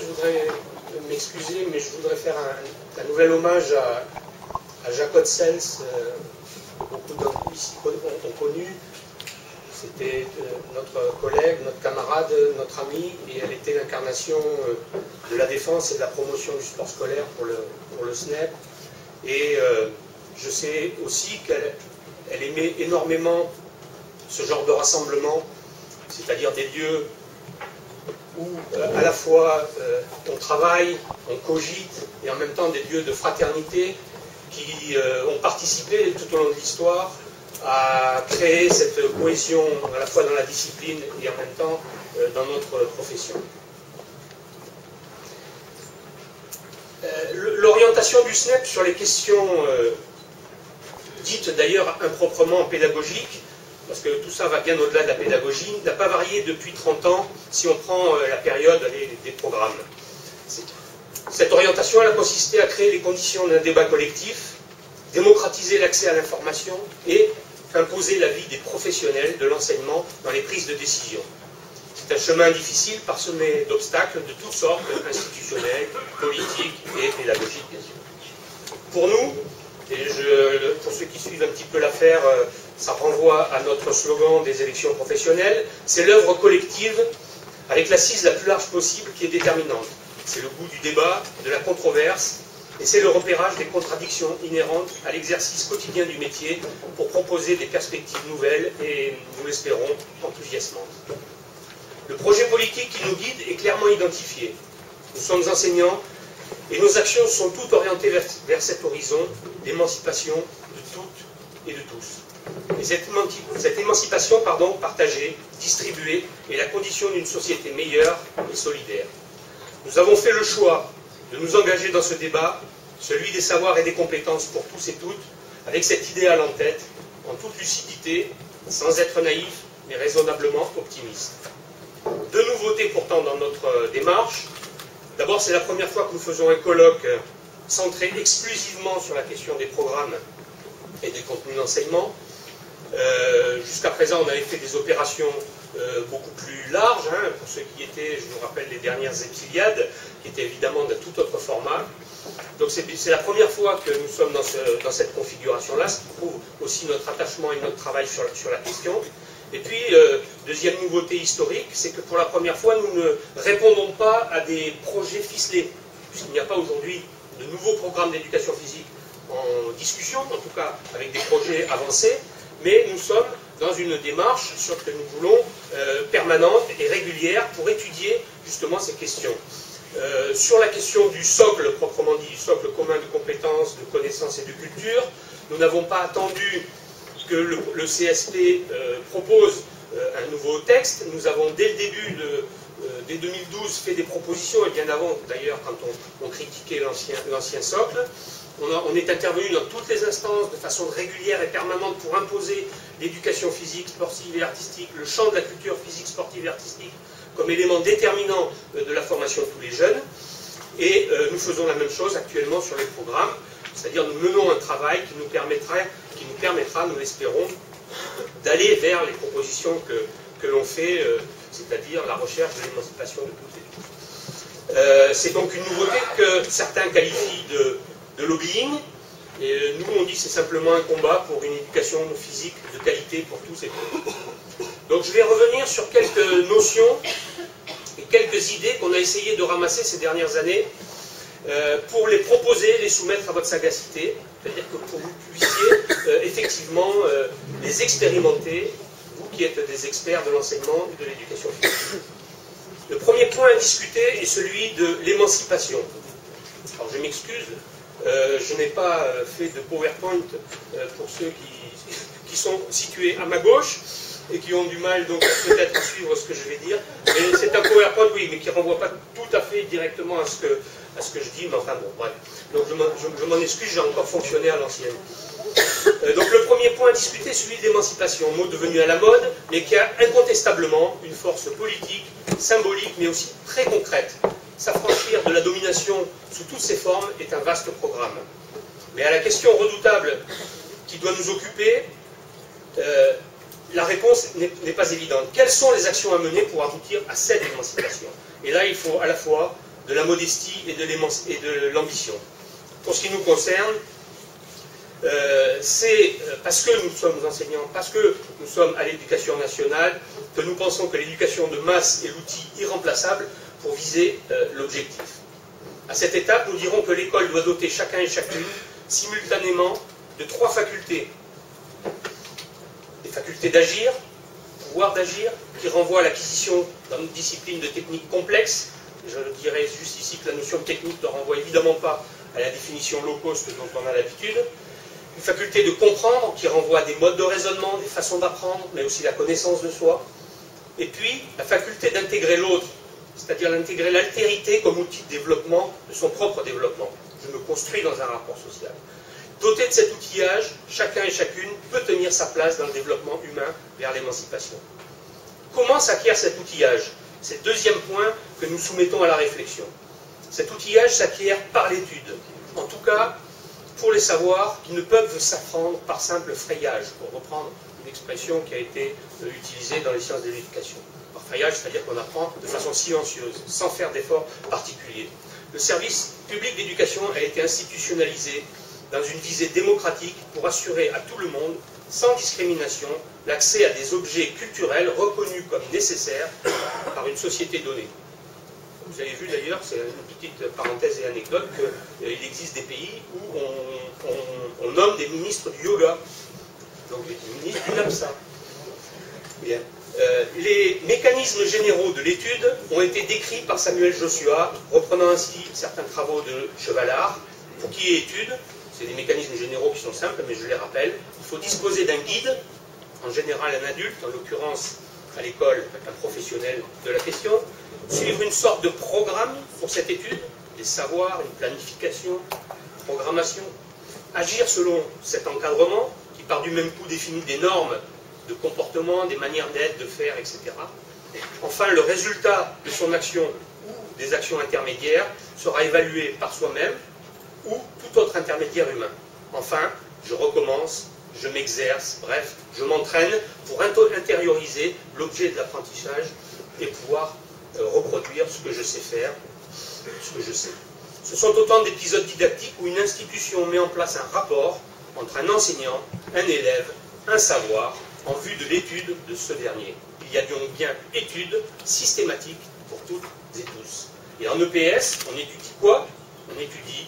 voudrais m'excuser, mais je voudrais faire un nouvel hommage à Jacques Hodsens, que beaucoup d'entre vous ici ont connu. C'était notre collègue, notre camarade, notre ami, et elle était l'incarnation de la défense et de la promotion du sport scolaire pour le SNEP. Et je sais aussi qu'elle aimait énormément ce genre de rassemblement, c'est-à-dire des lieux où à la fois on travaille, on cogite, et en même temps des lieux de fraternité qui ont participé tout au long de l'histoire à créer cette cohésion à la fois dans la discipline et en même temps dans notre profession. L'orientation du SNEP sur les questions dites d'ailleurs improprement pédagogiques, parce que tout ça va bien au-delà de la pédagogie, n'a pas varié depuis 30 ans si on prend la période des programmes. Cette orientation, elle a consisté à créer les conditions d'un débat collectif, démocratiser l'accès à l'information et imposer l'avis des professionnels de l'enseignement dans les prises de décision. C'est un chemin difficile parsemé d'obstacles de toutes sortes, institutionnels, politiques et pédagogiques, bien sûr. Pour nous, et pour ceux qui suivent un petit peu l'affaire, ça renvoie à notre slogan des élections professionnelles, c'est l'œuvre collective avec l'assise la plus large possible qui est déterminante. C'est le goût du débat, de la controverse, et c'est le repérage des contradictions inhérentes à l'exercice quotidien du métier pour proposer des perspectives nouvelles et, nous l'espérons, enthousiasmantes. Le projet politique qui nous guide est clairement identifié. Nous sommes enseignants et nos actions sont toutes orientées vers cet horizon d'émancipation de toutes et de tous. Et cette émancipation partagée, distribuée, est la condition d'une société meilleure et solidaire. Nous avons fait le choix de nous engager dans ce débat, celui des savoirs et des compétences pour tous et toutes, avec cet idéal en tête, en toute lucidité, sans être naïf, mais raisonnablement optimiste. Deux nouveautés pourtant dans notre démarche. D'abord, c'est la première fois que nous faisons un colloque centré exclusivement sur la question des programmes et des contenus d'enseignement. Jusqu'à présent, on avait fait des opérations beaucoup plus larges, pour ceux qui étaient, je vous rappelle, les dernières Epsiliades, qui étaient évidemment d'un tout autre format. Donc c'est la première fois que nous sommes dans cette configuration-là, ce qui prouve aussi notre attachement et notre travail sur la question. Et puis, deuxième nouveauté historique, c'est que pour la première fois, nous ne répondons pas à des projets ficelés, puisqu'il n'y a pas aujourd'hui de nouveaux programmes d'éducation physique en discussion, en tout cas avec des projets avancés, mais nous sommes dans une démarche sur que nous voulons permanente et régulière pour étudier justement ces questions. Sur la question du socle, proprement dit, du socle commun de compétences, de connaissances et de culture, nous n'avons pas attendu que le CSP propose un nouveau texte. Nous avons dès le début, dès 2012, fait des propositions, et bien avant d'ailleurs quand on critiquait l'ancien socle. On est intervenu dans toutes les instances de façon régulière et permanente pour imposer l'éducation physique, sportive et artistique, le champ de la culture physique, sportive et artistique comme élément déterminant de la formation de tous les jeunes. Et nous faisons la même chose actuellement sur les programmes, c'est-à-dire nous menons un travail qui nous permettra, nous l'espérons, d'aller vers les propositions que l'on fait, c'est-à-dire la recherche de l'émancipation de toutes et tous. C'est donc une nouveauté que certains qualifient de lobbying, et nous on dit que c'est simplement un combat pour une éducation physique de qualité pour tous et toutes. Donc je vais revenir sur quelques notions et quelques idées qu'on a essayé de ramasser ces dernières années pour les proposer, les soumettre à votre sagacité, c'est-à-dire que pour que vous puissiez effectivement les expérimenter, vous qui êtes des experts de l'enseignement et de l'éducation physique. Le premier point à discuter est celui de l'émancipation. Alors je m'excuse, je n'ai pas fait de PowerPoint pour ceux qui sont situés à ma gauche et qui ont du mal donc peut-être à suivre ce que je vais dire. Mais c'est un PowerPoint, oui, mais qui ne renvoie pas tout à fait directement à ce que je dis, mais enfin bon, bref. Donc je m'en excuse, j'ai encore fonctionné à l'ancienne. Donc le premier point à discuter, celui d'émancipation, mot devenu à la mode, mais qui a incontestablement une force politique, symbolique, mais aussi très concrète. S'affranchir de la domination sous toutes ses formes est un vaste programme. Mais à la question redoutable qui doit nous occuper, la réponse n'est pas évidente. Quelles sont les actions à mener pour aboutir à cette émancipation? Et là, il faut à la fois de la modestie et de l'ambition. Pour ce qui nous concerne, c'est parce que nous sommes enseignants, parce que nous sommes à l'éducation nationale, que nous pensons que l'éducation de masse est l'outil irremplaçable pour viser l'objectif. À cette étape, nous dirons que l'école doit doter chacun et chacune, simultanément, de 3 facultés. Des facultés d'agir, pouvoir d'agir, qui renvoient à l'acquisition dans notre discipline de techniques complexes. Je dirais juste ici que la notion de technique ne renvoie évidemment pas à la définition low cost dont on a l'habitude. Une faculté de comprendre, qui renvoie à des modes de raisonnement, des façons d'apprendre, mais aussi la connaissance de soi. Et puis, la faculté d'intégrer l'autre, c'est-à-dire d'intégrer l'altérité comme outil de développement de son propre développement. Je me construis dans un rapport social. Doté de cet outillage, chacun et chacune peut tenir sa place dans le développement humain vers l'émancipation. Comment s'acquiert cet outillage? C'est le deuxième point que nous soumettons à la réflexion. Cet outillage s'acquiert par l'étude. En tout cas, pour les savoirs qui ne peuvent s'apprendre par simple frayage, pour reprendre une expression qui a été utilisée dans les sciences de l'éducation. Par frayage, c'est-à-dire qu'on apprend de façon silencieuse, sans faire d'efforts particuliers. Le service public d'éducation a été institutionnalisé dans une visée démocratique pour assurer à tout le monde, sans discrimination, l'accès à des objets culturels reconnus comme nécessaires par une société donnée. Vous avez vu d'ailleurs, c'est une petite parenthèse et anecdote, qu'il existe des pays où on nomme des ministres du yoga, donc des ministres du NAPSA. Bien. Les mécanismes généraux de l'étude ont été décrits par Samuel Joshua, reprenant ainsi certains travaux de Chevalard. Pour qui est étude, c'est des mécanismes généraux qui sont simples, mais je les rappelle. Il faut disposer d'un guide, en général un adulte, en l'occurrence à l'école, un professionnel de la question, suivre une sorte de programme pour cette étude, des savoirs, une planification, une programmation, agir selon cet encadrement, qui par du même coup définit des normes de comportement, des manières d'être, de faire, etc. Enfin, le résultat de son action ou des actions intermédiaires sera évalué par soi-même ou tout autre intermédiaire humain. Enfin, je recommence, je m'exerce, bref, je m'entraîne pour intérioriser l'objet de l'apprentissage et pouvoir reproduire ce que je sais faire, ce que je sais. Ce sont autant d'épisodes didactiques où une institution met en place un rapport entre un enseignant, un élève, un savoir, en vue de l'étude de ce dernier. Il y a donc bien étude systématique pour toutes et tous. Et en EPS, on étudie quoi? On étudie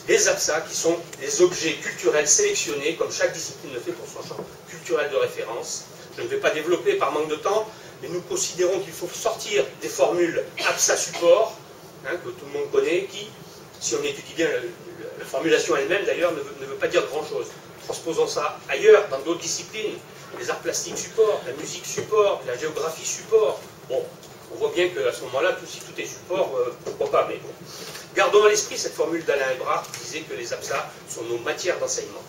les APSA, qui sont les objets culturels sélectionnés, comme chaque discipline le fait pour son champ culturel de référence. Je ne vais pas développer par manque de temps, mais nous considérons qu'il faut sortir des formules APSA support, que tout le monde connaît, qui, si on étudie bien la formulation elle-même d'ailleurs, ne veut pas dire grand-chose. Transposons ça ailleurs, dans d'autres disciplines, les arts plastiques support, la musique support, la géographie support. Bon, on voit bien qu'à ce moment-là, si tout est support, pourquoi pas, mais bon. Gardons à l'esprit cette formule d'Alain Ebrard qui disait que les APSA sont nos matières d'enseignement.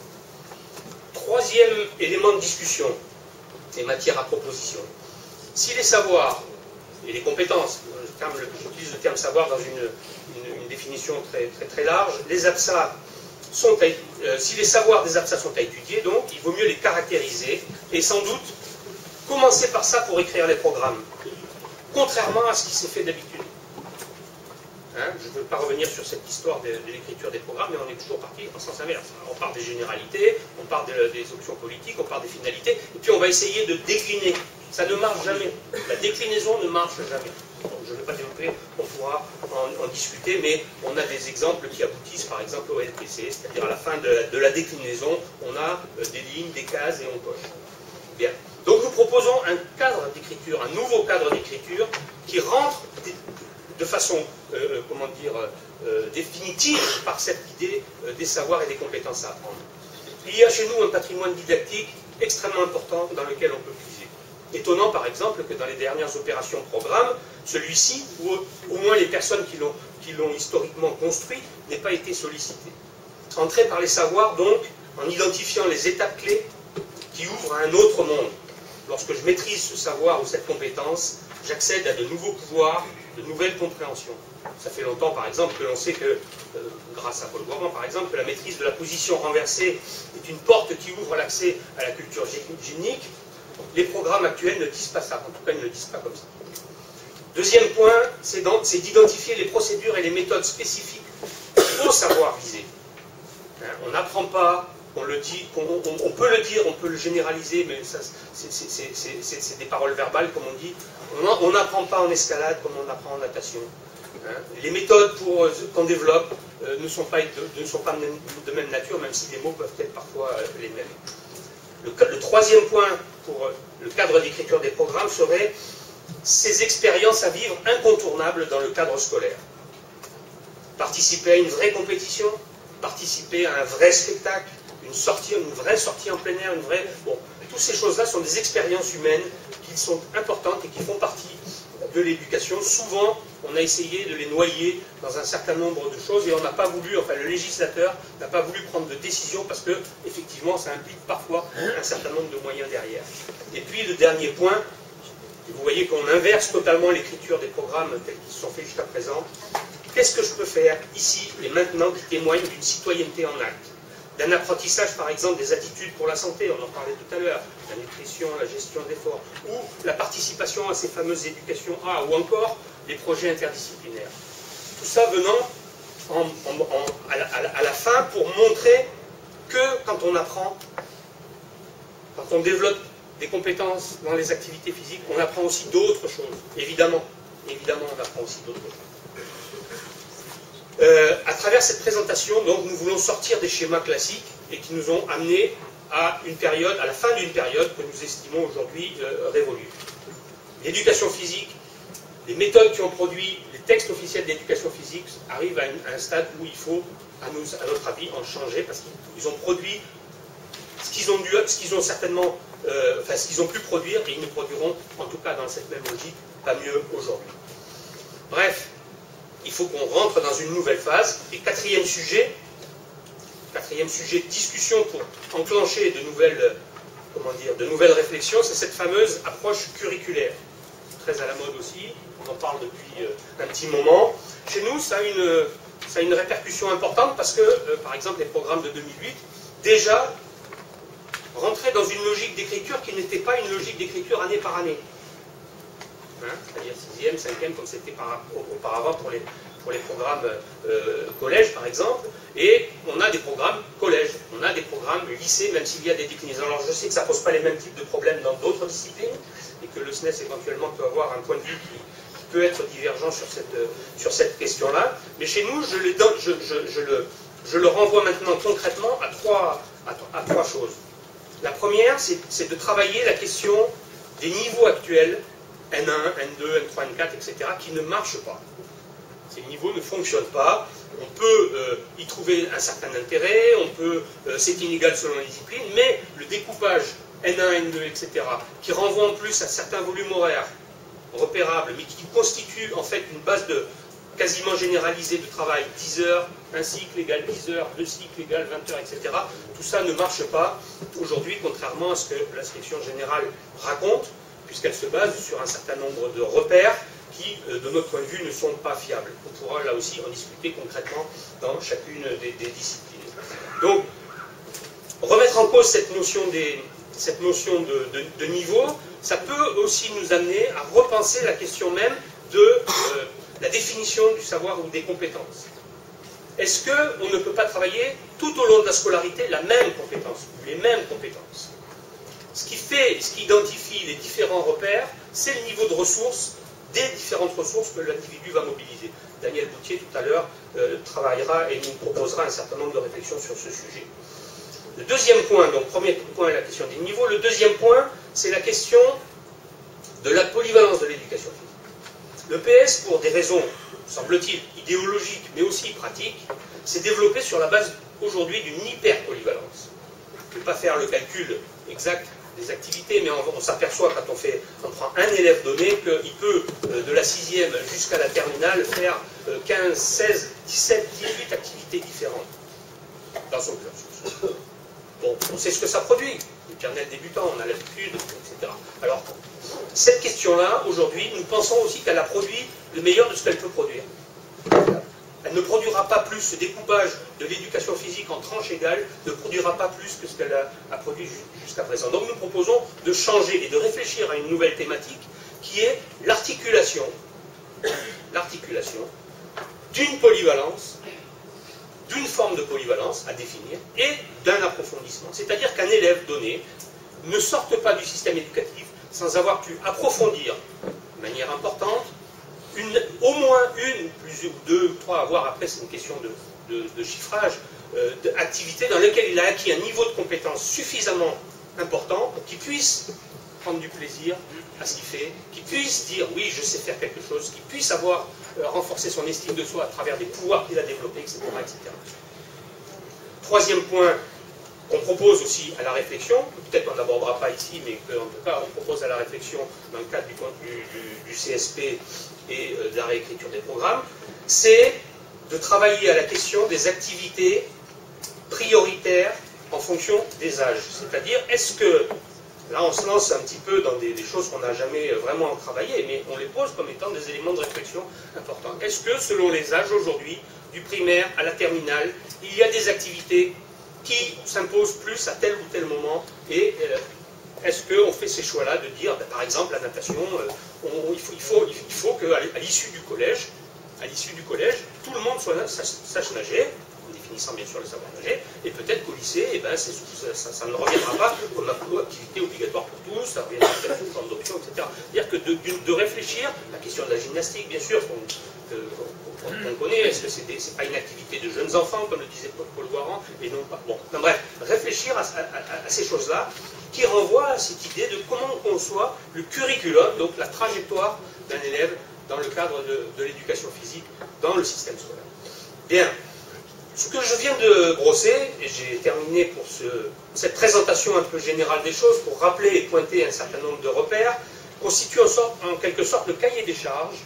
Troisième élément de discussion, les matières à proposition. Si les savoirs et les compétences, j'utilise le terme savoir dans une définition très large, les APSA sont si les savoirs des APSA sont à étudier, donc il vaut mieux les caractériser et sans doute commencer par ça pour écrire les programmes, contrairement à ce qui s'est fait d'habitude. Je ne veux pas revenir sur cette histoire de l'écriture des programmes, mais on est toujours parti en sens inverse. On part des généralités, on part des options politiques, on part des finalités, et puis on va essayer de décliner. Ça ne marche jamais. La déclinaison ne marche jamais. Donc, je ne vais pas développer, on pourra en discuter, mais on a des exemples qui aboutissent par exemple au LPC, c'est-à-dire à la fin de la déclinaison, on a des lignes, des cases et on coche. Bien. Donc nous proposons un cadre d'écriture, un nouveau cadre d'écriture qui rentre de façon, définitive par cette idée des savoirs et des compétences à apprendre. Il y a chez nous un patrimoine didactique extrêmement important dans lequel on peut puiser. Étonnant par exemple que dans les dernières opérations programme, celui-ci, ou au moins les personnes qui l'ont historiquement construit, n'aient pas été sollicitées. Entrer par les savoirs donc, en identifiant les étapes clés qui ouvrent à un autre monde. Lorsque je maîtrise ce savoir ou cette compétence, j'accède à de nouveaux pouvoirs, de nouvelles compréhensions. Ça fait longtemps, par exemple, que l'on sait que, grâce à Paul Gourmand, par exemple, que la maîtrise de la position renversée est une porte qui ouvre l'accès à la culture gymnique. Les programmes actuels ne disent pas ça, en tout cas, ils ne le disent pas comme ça. Deuxième point, c'est d'identifier les procédures et les méthodes spécifiques qu'il faut savoir viser. Hein, on n'apprend pas, on le dit, on peut le dire, on peut le généraliser, mais c'est des paroles verbales, comme on dit. On n'apprend pas en escalade comme on apprend en natation. Hein. Les méthodes qu'on développe ne sont pas de même nature, même si les mots peuvent être parfois les mêmes. Le troisième point pour le cadre d'écriture des programmes serait ces expériences à vivre incontournables dans le cadre scolaire. Participer à une vraie compétition, participer à un vrai spectacle, une vraie sortie en plein air, Bon, toutes ces choses-là sont des expériences humaines qui sont importantes et qui font partie de l'éducation. Souvent, on a essayé de les noyer dans un certain nombre de choses et on n'a pas voulu, enfin le législateur n'a pas voulu prendre de décision parce que, effectivement, ça implique parfois un certain nombre de moyens derrière. Et puis, le dernier point, vous voyez qu'on inverse totalement l'écriture des programmes tels qu'ils se sont faits jusqu'à présent. Qu'est-ce que je peux faire ici et maintenant qui témoigne d'une citoyenneté en acte? D'un apprentissage, par exemple, des attitudes pour la santé, on en parlait tout à l'heure, la nutrition, la gestion d'efforts, ou la participation à ces fameuses éducations A, ou encore les projets interdisciplinaires. Tout ça venant à la fin pour montrer que quand on apprend, quand on développe des compétences dans les activités physiques, on apprend aussi d'autres choses. Évidemment, on apprend aussi d'autres choses. À travers cette présentation, donc, nous voulons sortir des schémas classiques et qui nous ont amenés à la fin d'une période que nous estimons aujourd'hui révolue. L'éducation physique, les méthodes qui ont produit les textes officiels d'éducation physique arrivent à un stade où il faut, à notre avis, en changer parce qu'ils ont produit ce qu'ils ont pu produire et ils ne produiront, en tout cas dans cette même logique, pas mieux aujourd'hui. Bref, il faut qu'on rentre dans une nouvelle phase. Et quatrième sujet de discussion pour enclencher de nouvelles réflexions, c'est cette fameuse approche curriculaire. Très à la mode aussi, on en parle depuis un petit moment. Chez nous, ça a une répercussion importante parce que, par exemple, les programmes de 2008, déjà, rentraient dans une logique d'écriture qui n'était pas une logique d'écriture année par année. Hein, c'est-à-dire 6e, 5e, comme c'était auparavant pour les programmes collège, par exemple, et on a des programmes collège, on a des programmes lycée, même s'il y a des déclinaisons. Alors je sais que ça ne pose pas les mêmes types de problèmes dans d'autres disciplines, et que le SNES éventuellement peut avoir un point de vue qui peut être divergent sur cette question-là, mais chez nous, je le renvoie maintenant concrètement à trois choses. La première, c'est de travailler la question des niveaux actuels, N1, N2, N3, N4, etc., qui ne marchent pas. Ces niveaux ne fonctionnent pas. On peut y trouver un certain intérêt, c'est inégal selon les disciplines, mais le découpage N1, N2, etc., qui renvoie en plus à certains volumes horaires repérables, mais qui constituent en fait une base quasiment généralisée de travail, 10 heures, un cycle égale 10 heures, 2 cycles égale 20 heures, etc. Tout ça ne marche pas aujourd'hui, contrairement à ce que l'inscription générale raconte, puisqu'elle se base sur un certain nombre de repères qui, de notre point de vue, ne sont pas fiables. On pourra là aussi en discuter concrètement dans chacune des disciplines. Donc, remettre en cause cette notion de niveau, ça peut aussi nous amener à repenser la question même de la définition du savoir ou des compétences. Est-ce qu'on ne peut pas travailler tout au long de la scolarité la même compétence, ou les mêmes compétences? Ce qui identifie les différents repères, c'est le niveau de ressources, des différentes ressources que l'individu va mobiliser. Daniel Boutier, tout à l'heure, travaillera et nous proposera un certain nombre de réflexions sur ce sujet. Le deuxième point, donc premier point est la question des niveaux, le deuxième point, c'est la question de la polyvalence de l'éducation physique. Le PS, pour des raisons, semble-t-il, idéologiques, mais aussi pratiques, s'est développé sur la base aujourd'hui d'une hyper-polyvalence. Je ne vais pas faire le calcul exact des activités, mais on s'aperçoit quand on prend un élève donné qu'il peut, de la 6e jusqu'à la terminale, faire 15, 16, 17, 18 activités différentes dans son cursus. Bon, on sait ce que ça produit. Le kernel débutant, on a l'habitude, etc. Alors, cette question-là, aujourd'hui, nous pensons aussi qu'elle a produit le meilleur de ce qu'elle peut produire. Elle ne produira pas plus, ce découpage de l'éducation physique en tranches égales ne produira pas plus que ce qu'elle a produit jusqu'à présent. Donc nous proposons de changer et de réfléchir à une nouvelle thématique qui est l'articulation l'articulation d'une polyvalence, d'une forme de polyvalence à définir et d'un approfondissement. C'est-à-dire qu'un élève donné ne sorte pas du système éducatif sans avoir pu approfondir de manière importante au moins une, ou plus ou deux, ou trois, voire après c'est une question de chiffrage, d'activités dans lesquelles il a acquis un niveau de compétence suffisamment important pour qu'il puisse prendre du plaisir à ce qu'il fait, qu'il puisse dire oui je sais faire quelque chose, qu'il puisse avoir renforcé son estime de soi à travers des pouvoirs qu'il a développés, etc., etc. Troisième point qu'on propose aussi à la réflexion, peut-être qu'on n'abordera pas ici, mais qu'en tout cas on propose à la réflexion dans le cadre du CSP et de la réécriture des programmes, c'est de travailler à la question des activités prioritaires en fonction des âges. C'est-à-dire, est-ce que, là on se lance un petit peu dans des choses qu'on n'a jamais vraiment travaillées, mais on les pose comme étant des éléments de réflexion importants. Est-ce que, selon les âges aujourd'hui, du primaire à la terminale, il y a des activités qui s'imposent plus à tel ou tel moment, et est-ce qu'on fait ces choix-là de dire, ben, par exemple, la natation, il faut qu'à l'issue du collège, tout le monde sache nager, en définissant bien sûr le savoir nager, et peut-être qu'au lycée, eh ben, ça ne reviendra pas comme activité obligatoire pour tous, ça reviendra peut-être sous forme d'option, etc. C'est-à-dire que de réfléchir, la question de la gymnastique, bien sûr, qu'on connaît, est-ce que c'est pas une activité de jeunes enfants, comme le disait Paul Guaran, et non pas. Bon, enfin, bref, réfléchir à ces choses-là, qui renvoient à cette idée de comment on conçoit le curriculum, donc la trajectoire d'un élève dans le cadre de l'éducation physique dans le système scolaire. Bien, ce que je viens de brosser, et j'ai terminé pour cette présentation un peu générale des choses, pour rappeler et pointer un certain nombre de repères, constitue en quelque sorte le cahier des charges.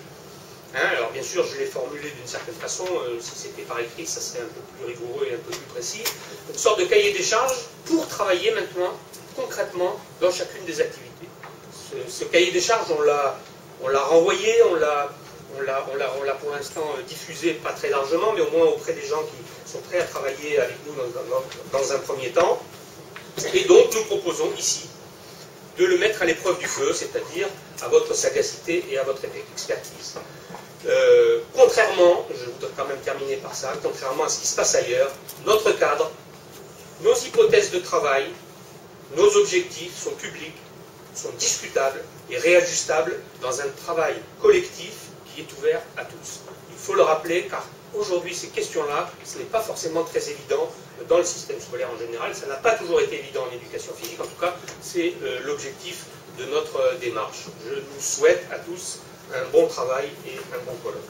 Alors bien sûr, je l'ai formulé d'une certaine façon, si c'était par écrit, ça serait un peu plus rigoureux et un peu plus précis. Une sorte de cahier des charges pour travailler maintenant concrètement dans chacune des activités. Ce cahier des charges, on l'a renvoyé, on l'a pour l'instant diffusé, pas très largement, mais au moins auprès des gens qui sont prêts à travailler avec nous dans un premier temps. Et donc nous proposons ici de le mettre à l'épreuve du feu, c'est-à-dire à votre sagacité et à votre expertise. Contrairement, je voudrais quand même terminer par ça, contrairement à ce qui se passe ailleurs, notre cadre, nos hypothèses de travail, nos objectifs sont publics, sont discutables et réajustables dans un travail collectif qui est ouvert à tous. Il faut le rappeler car aujourd'hui ces questions-là, ce n'est pas forcément très évident dans le système scolaire en général, ça n'a pas toujours été évident en éducation physique, en tout cas c'est l'objectif de notre démarche. Je nous souhaite à tous un bon travail et un bon colloque.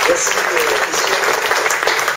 Merci Christian.